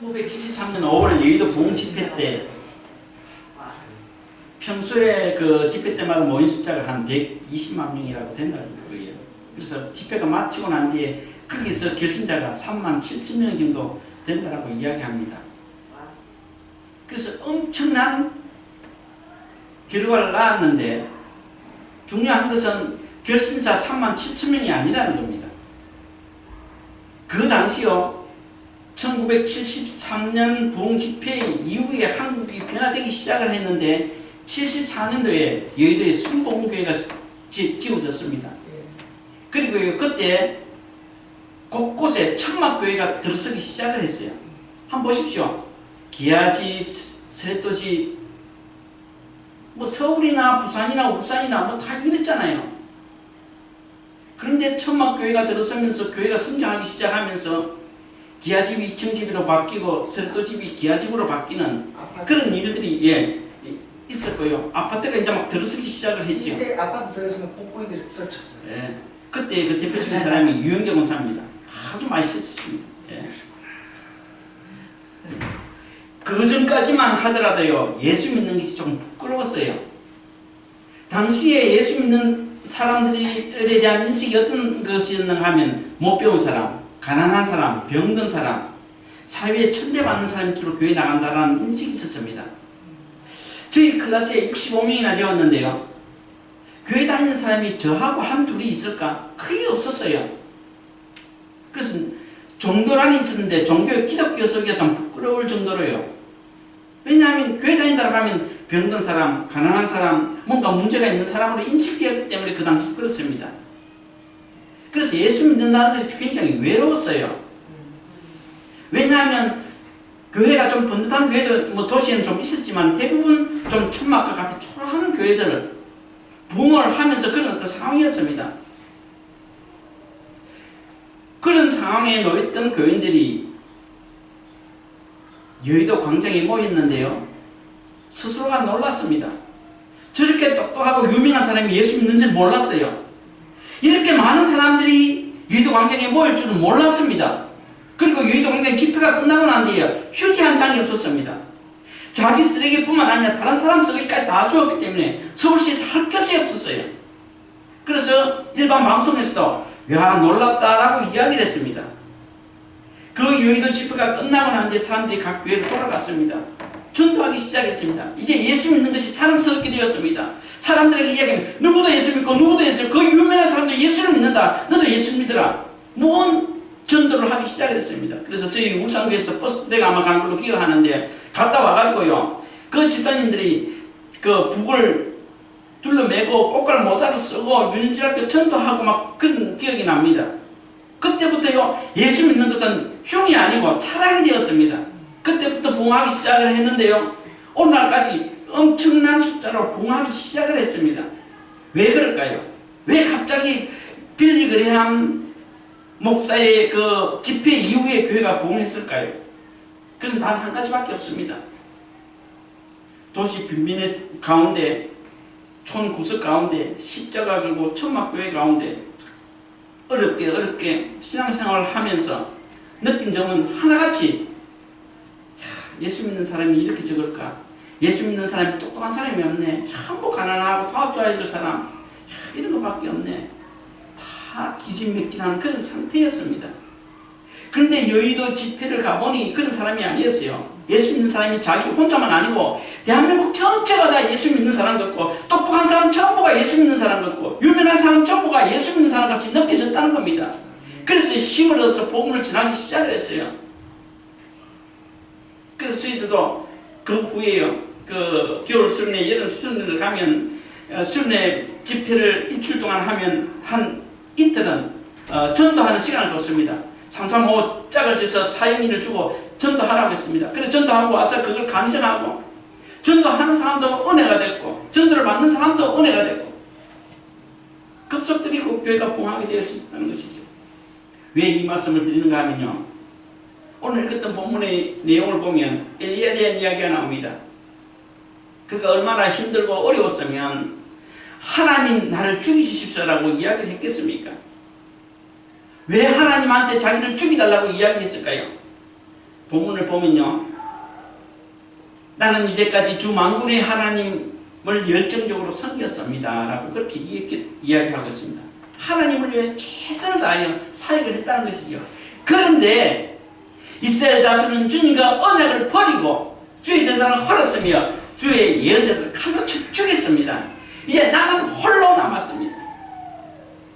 1973년 5월 여의도 부흥 집회 때 평소에 그 집회 때마다 모인 숫자가 한 120만 명이라고 된다는 거예요. 그래서 집회가 마치고 난 뒤에 거기서 결신자가 3만 7천 명 정도 된다고 이야기합니다. 그래서 엄청난 결과를 낳았는데 중요한 것은 결신자 3만 7천 명이 아니라는 겁니다. 그 당시요 1973년 부흥 집회 이후에 한국이 변화되기 시작을 했는데 74년도에 여의도에 순복음교회가 지어졌습니다. 그리고 그때 곳곳에 천막교회가 들어서기 시작을 했어요. 한번 보십시오. 기아집, 세또집, 뭐 서울이나 부산이나 울산이나 뭐 다 이랬잖아요. 그런데 천막교회가 들어서면서 교회가 성장하기 시작하면서 기아집이 2층 집으로 바뀌고 세또집이 기아집으로 바뀌는 그런 일들이 있었고요. 아파트가 이제 막 들어서기 시작을 했죠. 이때 아파트 들어서면 복고인들이 설쳤어요. 예. 그때 그 대표적인 사람이 유영재 목사입니다. 아주 많이 설쳤습니다. 예. 그 전까지만 하더라도요, 예수 믿는 것이 조금 부끄러웠어요. 당시에 예수 믿는 사람들에 대한 인식이 어떤 것이었는가 하면 못 배운 사람, 가난한 사람, 병든 사람, 사회에 천대받는 사람이 주로 교회 나간다는 인식이 있었습니다. 저희 클래스에 65명이나 되었는데요. 교회 다니는 사람이 저하고 한둘이 있을까? 거의 없었어요. 그래서 종교란이 있었는데 종교 기독교 서기가 참 부끄러울 정도로요. 왜냐하면 교회 다닌다고 하면 병든 사람, 가난한 사람, 뭔가 문제가 있는 사람으로 인식되었기 때문에 그 당시 그렇습니다. 그래서 예수 믿는다는 것이 굉장히 외로웠어요. 왜냐하면 교회가 좀 번듯한 교회들, 뭐 도시에는 좀 있었지만 대부분 좀 천막과 같이 초라하는 교회들을 부흥을 하면서 그런 어떤 상황이었습니다. 그런 상황에 놓였던 교인들이 여의도 광장에 모였는데요. 스스로가 놀랐습니다. 저렇게 똑똑하고 유명한 사람이 예수 믿는 줄 몰랐어요. 이렇게 많은 사람들이 여의도 광장에 모일 줄은 몰랐습니다. 그리고 여의도 광장 집회가 끝나고 난 뒤에 휴지 한 장이 없었습니다. 자기 쓰레기뿐만 아니라 다른 사람 쓰레기까지 다 주었기 때문에 서울시에서 할 것이 없었어요. 그래서 일반 방송에서도 야 놀랍다라고 이야기를 했습니다. 그 여의도 집회가 끝나고 난 뒤에 사람들이 각 교회로 돌아갔습니다. 전도하기 시작했습니다. 이제 예수 믿는 것이 자랑스럽게 되었습니다. 사람들에게 이야기하면 누구도 예수 믿고 누구도 예수 믿고 그 유명한 사람도 예수를 믿는다. 너도 예수 믿으라. 뭔 전도를 하기 시작했습니다. 그래서 저희 울산교에서 버스 내가 아마 간 걸로 기억하는데 갔다 와가지고요. 그 집사님들이 그 북을 둘러매고 꽃갈 모자를 쓰고 유년지학교 전도하고 막 그런 기억이 납니다. 그때부터요 예수 믿는 것은 흉이 아니고 타락이 되었습니다. 그때부터 부흥하기 시작을 했는데요. 오늘날까지 엄청난 숫자로 부흥하기 시작을 했습니다. 왜 그럴까요? 왜 갑자기 빌리 그레함 목사의 그 집회 이후에 교회가 부흥했을까요? 그것은 단 한 가지밖에 없습니다. 도시 빈민의 가운데, 촌 구석 가운데, 십자가 걸고 천막교회 가운데 어렵게 신앙생활을 하면서 느낀 점은 하나같이 예수 믿는 사람이 이렇게 적을까? 예수 믿는 사람이 똑똑한 사람이 없네. 전부 가난하고 도와줘야 될 사람 이런 것밖에 없네. 다 기진맥진한 그런 상태였습니다. 그런데 여의도 집회를 가보니 그런 사람이 아니었어요. 예수 믿는 사람이 자기 혼자만 아니고 대한민국 전체가 다 예수 믿는 사람 같고 똑똑한 사람 전부가 예수 믿는 사람 같고 유명한 사람 전부가 예수 믿는 사람 같이 느껴졌다는 겁니다. 그래서 힘을 얻어서 복음을 전하기 시작을 했어요. 그래서 저희들도 그 후에요. 그 겨울 수련회, 여름 수련회를 가면 수련회 집회를 일주일 동안 하면 한 이틀은 전도하는 시간을 줬습니다. 335 짝을 져서 사형일을 주고 전도하라고 했습니다. 그래서 전도하고 와서 그걸 간증하고 전도하는 사람도 은혜가 됐고 전도를 받는 사람도 은혜가 됐고 급속들이고 교회가 부흥하게 되었다는 것이죠. 왜 이 말씀을 드리는가 하면요. 오늘 읽었던 본문의 내용을 보면 엘리야에 대한 이야기가 나옵니다. 그가 얼마나 힘들고 어려웠으면 하나님 나를 죽이주십시오라고 이야기를 했겠습니까? 왜 하나님한테 자기를 죽이달라고 이야기했을까요? 본문을 보면요, 나는 이제까지 주 만군의 하나님을 열정적으로 섬겼습니다 라고 그렇게 이야기하고 있습니다. 하나님을 위해 최선을 다하여 사역을 했다는 것이죠. 그런데 이스라엘 자손은 주님과 언약을 버리고 주의 제사를 헐었으며 주의 예언자들을 칼로 죽였습니다. 이제 나만 홀로 남았습니다.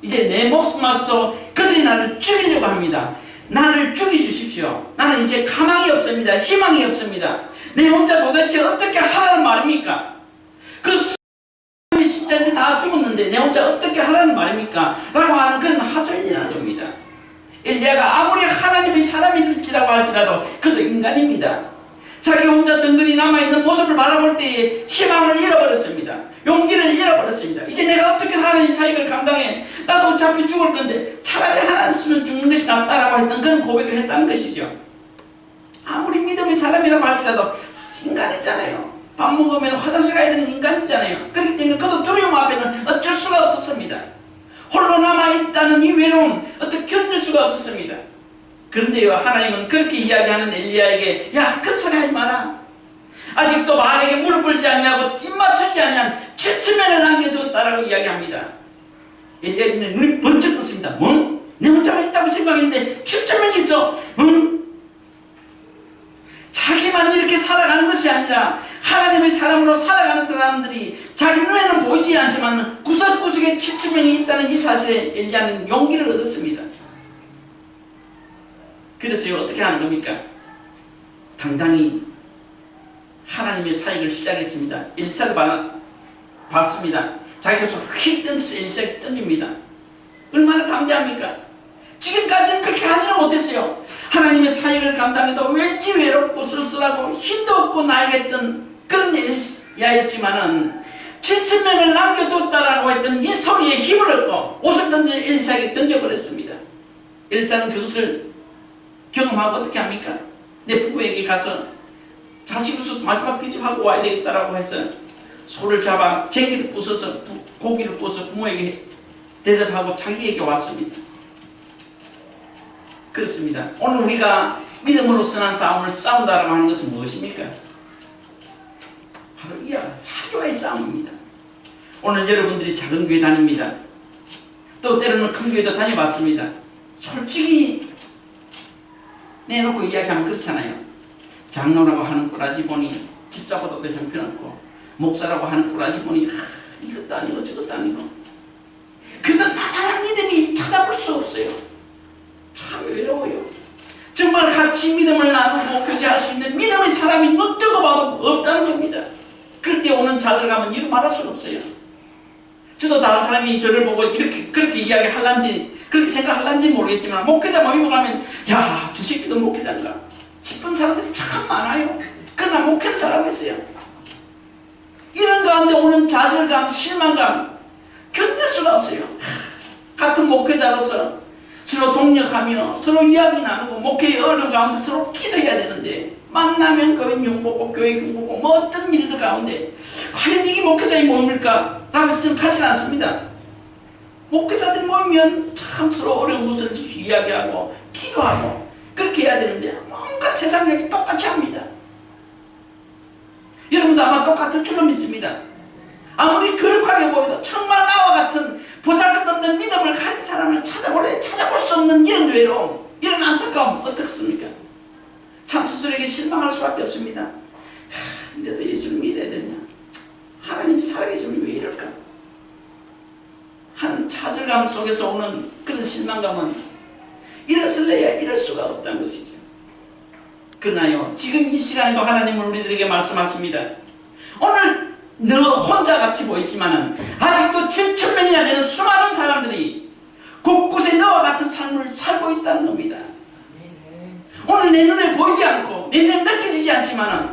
이제 내 목숨마저도 그들이 나를 죽이려고 합니다. 나를 죽여주십시오. 나는 이제 가망이 없습니다. 희망이 없습니다. 내 혼자 도대체 어떻게 하라는 말입니까? 그 수많은 신자들이 다 죽었는데 내 혼자 어떻게 하라는 말입니까? 라고 하는 그런 하소연이라는 겁니다. 엘리야가 아무리 하나님의 사람일지라고 할지라도 그도 인간입니다. 자기 혼자 덩그리 남아있는 모습을 바라볼 때에 희망을 잃어버렸습니다. 용기를 잃어버렸습니다. 이제 내가 어떻게 하나님 사역을 감당해? 나도 어차피 죽을 건데 차라리 하나 없으면 죽는 것이 낫다라고 했던 그런 고백을 했다는 것이죠. 아무리 믿음의 사람이라고 할지라도 인간이잖아요. 밥 먹으면 화장실 가야 되는 인간이잖아요. 그렇기 때문에 그도 두려움 앞에는 어쩔 수가 없었습니다. 홀로 남아있다는 이 외로움 어떻게 견딜 수가 없었습니다. 그런데요, 하나님은 그렇게 이야기하는 엘리야에게 야, 그런 소리 하지 마라. 아직도 말에게 무릎 꿇지 아니하고 입 맞추지 아니한 7,000명을 남겨두었다라고 이야기합니다. 엘리야는 눈이 번쩍 떴습니다. 뭐? 내 혼자가 있다고 생각했는데 7,000명이 있어. 자기만 이렇게 살아가는 것이 아니라 하나님의 사람으로 살아가는 사람들이 자기 눈에는 보이지 않지만 구석구석에 7,000명이 있다는 이 사실에 엘리야는 용기를 얻었습니다. 그래서요, 어떻게 하는 겁니까? 당당히 하나님의 사역을 시작했습니다. 엘리사를 봤습니다. 자기가 휙 던져서 엘리사에게 던집니다. 얼마나 담대합니까? 지금까지는 그렇게 하지는 못했어요. 하나님의 사역을 감당해도 왠지 외롭고 쓸쓸하고 힘도 없고 나이겠던 그런 엘리야였지만은 7,000명을 남겨뒀다라고 했던 이 소리에 힘을 얻고 옷을 던져 엘리사에게 던져버렸습니다. 엘리사는 그것을 경험하고 어떻게 합니까? 내 부부에게 가서 자식으로서 마지막 대접하고 와야 되겠다라고 해서 소를 잡아 쟁기를 부숴서 고기를 구워서 부모에게 대접하고 자기에게 왔습니다. 그렇습니다. 오늘 우리가 믿음으로 선한 싸움을 싸운다라고 하는 것은 무엇입니까? 바로 이와 자주와의 싸움입니다. 오늘 여러분들이 작은 교회 다닙니다. 또 때로는 큰 교회도 다녀봤습니다. 솔직히 내놓고 이야기하면 그렇잖아요. 장로라고 하는 꼬라지 보니 집사보다도 형편없고 목사라고 하는 꼬라지 보니 이것도 아니고 저것도 아니고 그래도 나만한 믿음이 찾아볼 수 없어요. 참 외로워요. 정말 같이 믿음을 나누고 교제할 수 있는 믿음의 사람이 눈 뜨고 봐도 없다는 겁니다. 그럴 때 오는 좌절감은 이루 말할 수가 없어요. 저도 다른 사람이 저를 보고 그렇게 이야기할란지 그렇게 생각할란지 모르겠지만 목회자 모임에 가면 야, 저 새끼도 목회자인가 싶은 사람들이 참 많아요. 그러나 목회를 잘하고 있어요. 이런 가운데 오는 좌절감, 실망감 견딜 수가 없어요. 같은 목회자로서 서로 동력하며 서로 이야기 나누고 목회의 어려움 가운데 서로 기도해야 되는데 만나면 교회 흉보고 교회 흉보고 뭐 어떤 일들 가운데 과연 이게 목회자의 모임일까? 라고 생각하지 않습니다. 목회자들이 모이면 참 서로 어려운 것을 이야기하고 기도하고 그렇게 해야 되는데 뭔가 세상 얘기 똑같이 합니다. 여러분도 아마 똑같을 줄로 믿습니다. 아무리 거룩하게 보여도 정말 나와 같은 보잘것없는 믿음을 가진 사람을 찾아볼 수 없는 이런 외로움, 이런 안타까움 어떻습니까? 참 스스로에게 실망할 수밖에 없습니다. 이래도 예수를 믿어야 되냐? 하나님 살아계시면 왜 이럴까? 하는 좌절감 속에서 오는 그런 실망감은 이랬을래야 이럴 수가 없다는 것이죠. 그러나요, 지금 이 시간에도 하나님은 우리들에게 말씀하십니다. 오늘 너 혼자 같이 보이지만은 아직도 7,000명이나 되는 수많은 사람들이 곳곳에 너와 같은 삶을 살고 있다는 겁니다. 오늘 내 눈에 보이지 않고 내 눈에 느껴지지 않지만은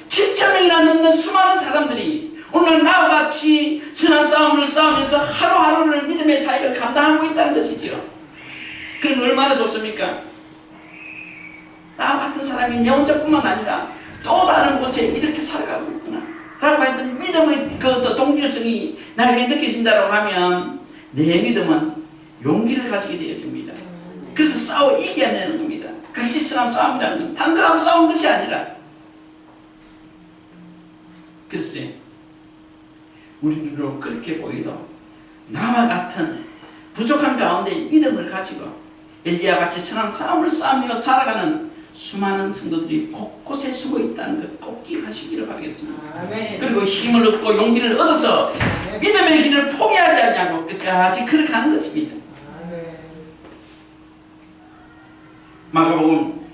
7,000명이나 넘는 수많은 사람들이 오늘 나와 같이 선한 싸움을 싸우면서 하루하루를 믿음의 사역을 감당하고 있다는 것이죠. 그럼 얼마나 좋습니까? 나와 같은 사람이 내 혼자뿐만 아니라 또 다른 곳에 이렇게 살아가고 있구나 라고 했던 믿음의 그 동질성이 나에게 느껴진다고 하면 내 믿음은 용기를 가지게 되어집니다. 그래서 싸워 이겨야 되는 겁니다. 그것이 선한 싸움이라는 겁니다. 다른 거하고 싸운 것이 아니라. 글쎄, 우리 눈으로 그렇게 보이도 나와 같은 부족한 가운데 믿음을 가지고 엘리야 같이 선한 싸움을 싸우며 살아가는 수많은 성도들이 곳곳에 숨어 있다는 것 꼭 기억하시기를 바라겠습니다. 아멘. 그리고 힘을 얻고 용기를 얻어서 믿음의 길을 포기하지 않냐고 끝까지 그렇게 하는 것입니다. 아멘.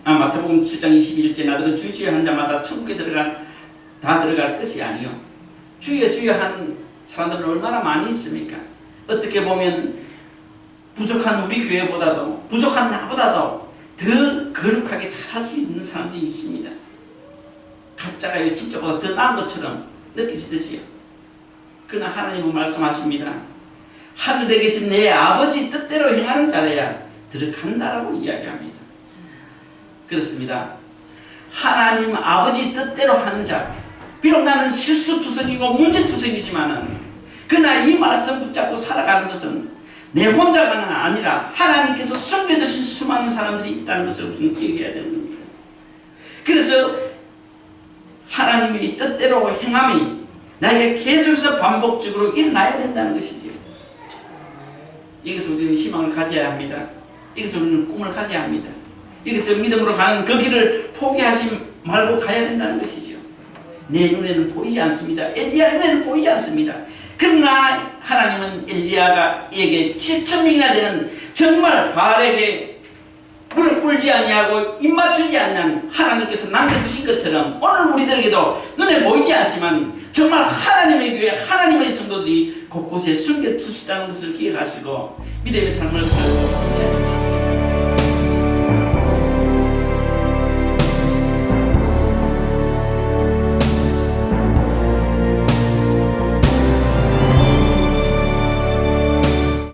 마태복음 7장 21절 나들은 주여 한 자마다 천국에 다 들어갈 것이 아니요 주여 주여 하는 사람들은 얼마나 많이 있습니까? 어떻게 보면 부족한 우리 교회보다도 부족한 나보다도 더 거룩하게 잘할 수 있는 사람들이 있습니다. 각자가 진짜보다 더 나은 것처럼 느껴지듯이요. 그러나 하나님은 말씀하십니다. 하늘에 계신 내 아버지 뜻대로 행하는 자라야 들어간다라고 이야기합니다. 그렇습니다. 하나님 아버지 뜻대로 하는 자, 비록 나는 실수투성이고 문제투성이지만은 그러나 이 말씀 붙잡고 살아가는 것은 내 혼자가 아니라 하나님께서 숨겨두신 수많은 사람들이 있다는 것을 우선 기억해야 되는 겁니다. 그래서 하나님의 뜻대로 행함이 나에게 계속해서 반복적으로 일어나야 된다는 것이죠. 여기서 우리는 희망을 가져야 합니다. 여기서 우리는 꿈을 가져야 합니다. 여기서 믿음으로 가는 그 길을 포기하지 말고 가야 된다는 것이죠. 내 눈에는 보이지 않습니다. 엘리야 눈에는 보이지 않습니다. 그러나 하나님은 엘리야에게 7,000명이나 되는 정말 바알에게 무릎 꿇지 아니하고 입 맞추지 않는 하나님께서 남겨두신 것처럼 오늘 우리들에게도 눈에 보이지 않지만 정말 하나님의 교회 하나님의 성도들이 곳곳에 숨겨두시다는 것을 기억하시고 믿음의 삶을 살고 있습니다.